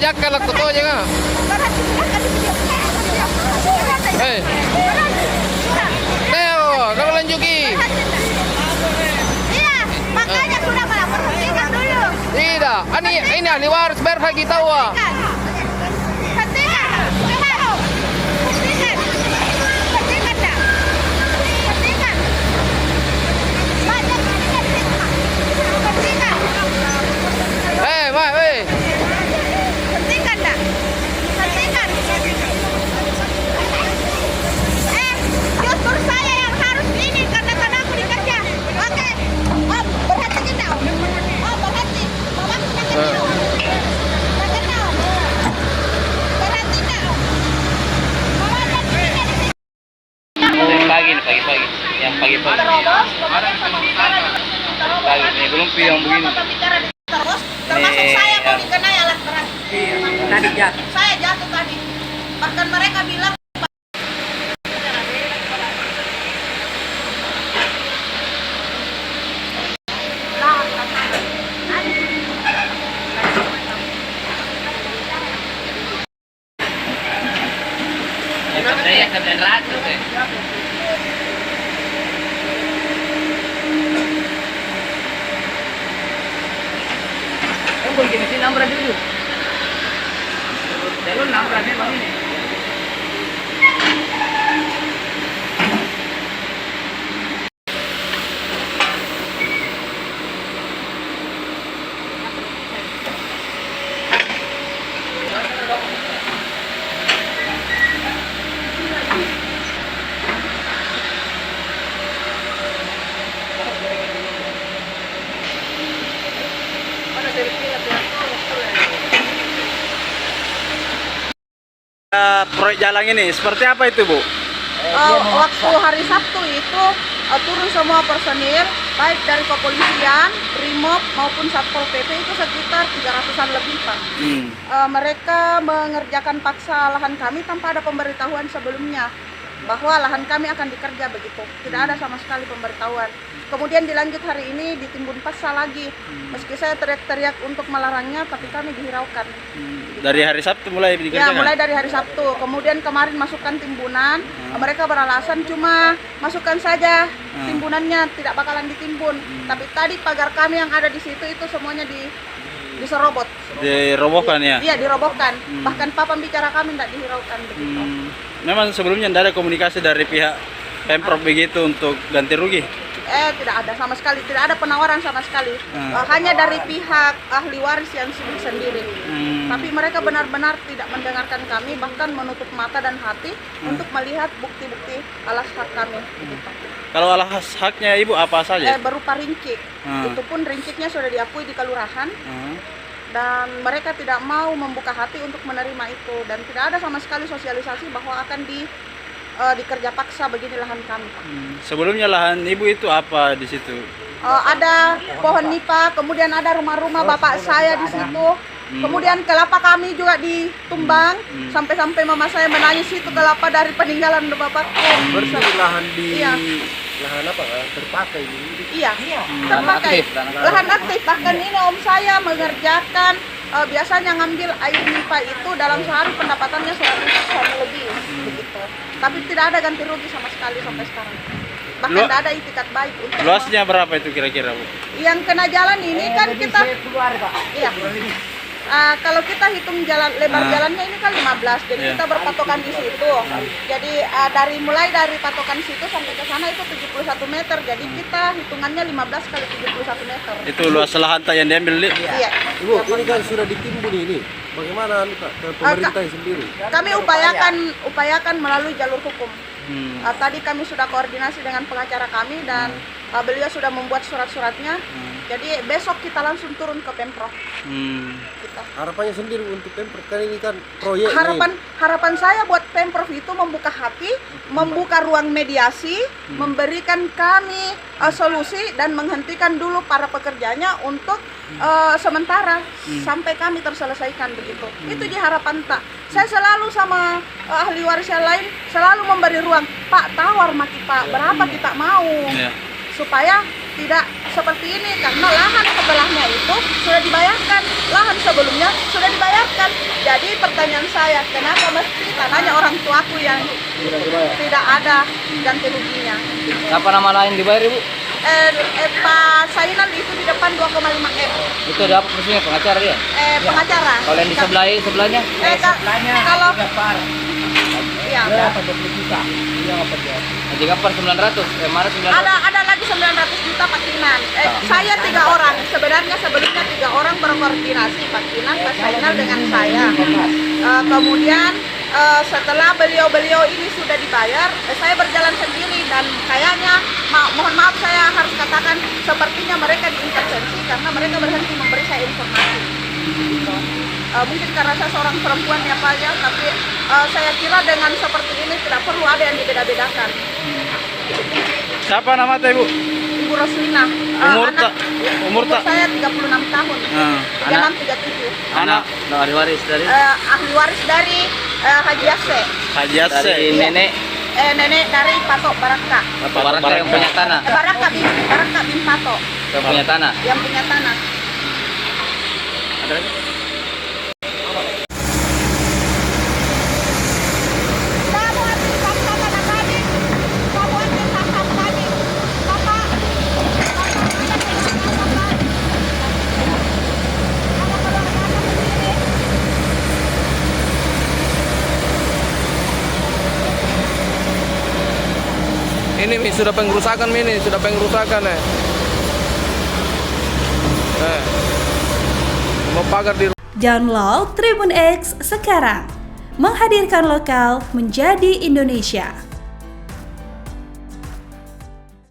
mengerjakan lah kutu aja nggak? Eh, Teo, kamu lanjuti. Iya, makanya sudah malah berhentikan dulu. Tidak, ini ahli waris berhak kita wah. Hentikan, hentikan, hentikan, hentikan dah, hentikan. Banyak hentikan. Mak, Hentikan dah, hentikan. Justru saya yang harus ini karena aku dikerja. Oke, Om, berhenti dah. Om, berhenti. Mama kita kenal. Kita kenal. Berhenti dah. Mama dan kita di sini. Pagi nih, pagi-pagi. Yang pagi-pagi. Pagi ini belum yang begini. Terus, termasuk saya mau dikenai alat berat. Tadi jatuh. Saya jatuh tadi. Bahkan mereka bilang Saya kena ratu deh. Kamu gini sih nomor dulu. Jalur nomor memang ini. Proyek jalan ini seperti apa itu, Bu? waktu hari Sabtu itu turun semua personil baik dari kepolisian, Brimob maupun Satpol PP itu sekitar 300-an lebih, Pak. Mereka mengerjakan paksa lahan kami tanpa ada pemberitahuan sebelumnya bahwa lahan kami akan dikerja begitu. Tidak ada sama sekali pemberitahuan. Kemudian dilanjut hari ini ditimbun paksa lagi. Meski saya teriak-teriak untuk melarangnya, tapi kami dihiraukan. Dari hari Sabtu mulai Ya, dikerjakan? mulai dari hari Sabtu. Kemudian kemarin masukkan timbunan. Mereka beralasan cuma masukkan saja timbunannya, tidak bakalan ditimbun. Tapi tadi pagar kami yang ada di situ itu semuanya diserobot. Dirobohkan ya? Iya, dirobohkan. Bahkan papan bicara kami tidak dihiraukan begitu. Memang sebelumnya tidak ada komunikasi dari pihak Pemprov begitu untuk ganti rugi? Tidak ada sama sekali, tidak ada penawaran sama sekali. Hanya dari pihak ahli waris yang sendiri. Tapi mereka benar-benar tidak mendengarkan kami, bahkan menutup mata dan hati untuk melihat bukti-bukti alas hak kami. Kalau alas haknya Ibu apa saja? Berupa rincik. Itu pun rinciknya sudah diakui di kelurahan. Dan mereka tidak mau membuka hati untuk menerima itu. Dan tidak ada sama sekali sosialisasi bahwa akan dikerja paksa begini lahan kami, Pak. Sebelumnya lahan Ibu itu apa di situ? Ada pohon nipa, kemudian ada rumah-rumah bapak saya di situ. Kemudian kelapa kami juga ditumbang. Sampai-sampai mama saya menangis itu kelapa dari peninggalan bapakku. Berarti lahan di Iya. lahan apa? Terpakai ini. Iya, terpakai. Lahan aktif. Bahkan ini om saya mengerjakan biasanya ngambil air nipa itu dalam sehari pendapatannya 100 lebih begitu. Tapi tidak ada ganti rugi sama sekali sampai sekarang. Bahkan tidak ada itikat baik untuk Luasnya berapa itu kira-kira, Bu? yang kena jalan ini kan kita iya. Kalau kita hitung jalan lebar jalannya ini kan 15, jadi kita berpatokan di situ. Jadi mulai dari patokan situ sampai ke sana itu 71 meter. Jadi kita hitungannya 15 kali 71 meter. Itu luas lahan yang diambil, Li? Iya. Ibu, ini kan sudah ditimbun ini. Bagaimana Pak, ke pemerintah sendiri? Kami upayakan melalui jalur hukum. Tadi kami sudah koordinasi dengan pengacara kami dan beliau sudah membuat surat-suratnya. Jadi besok kita langsung turun ke Pemprov. Kita. Harapannya sendiri untuk Pemprov kan ini kan proyek. Harapan saya buat Pemprov itu membuka hati, membuka ruang mediasi, memberikan kami solusi dan menghentikan dulu para pekerjanya untuk sementara sampai kami terselesaikan begitu. Itu di harapan tak. Saya selalu sama ahli waris yang lain selalu memberi ruang. Pak, tawar maki Pak, berapa kita mau? Supaya tidak seperti ini karena lahan sebelahnya itu sudah dibayarkan, lahan sebelumnya sudah dibayarkan. dibayar. Kenapa mesti tanahnya orang tuaku yang tidak ada ganti ruginya? Siapa nama lain dibayar Ibu? Pak Sainal itu di depan 2,5 M. Itu ada apa maksudnya pengacara dia? Pengacara. Kalau yang di sebelahnya? Kalau ya. Haji Gapar 900. Mana 900? Ada lagi 900 juta Pak Kinan. Saya 3 orang. Sebenarnya sebelumnya 3 orang berkoordinasi, Pak Kinan, Pak Sainal dengan saya. Kemudian setelah beliau ini sudah dibayar, saya berjalan sendiri dan kayaknya mohon maaf saya harus katakan sepertinya mereka diintervensi karena mereka berhenti memberi saya informasi. Mungkin karena saya seorang perempuan ya Pak ya, tapi saya kira dengan seperti ini tidak perlu ada yang dibeda-bedakan. Siapa nama teh Ibu? Ibu Roslina. Umur saya 36 tahun. 3637. Anak ahli waris dari? Ahli waris dari Haji Ase. Haji Ase. Dari nenek? Nenek dari Patok Baraka. Baraka yang punya tanah? Baraka bin Patok. Yang punya tanah? Yang punya tanah. Ada lagi? Ini Mi, sudah pengrusakan Mi, ini sudah pengrusakan mau pagar di Download Tribun X sekarang, menghadirkan lokal menjadi Indonesia.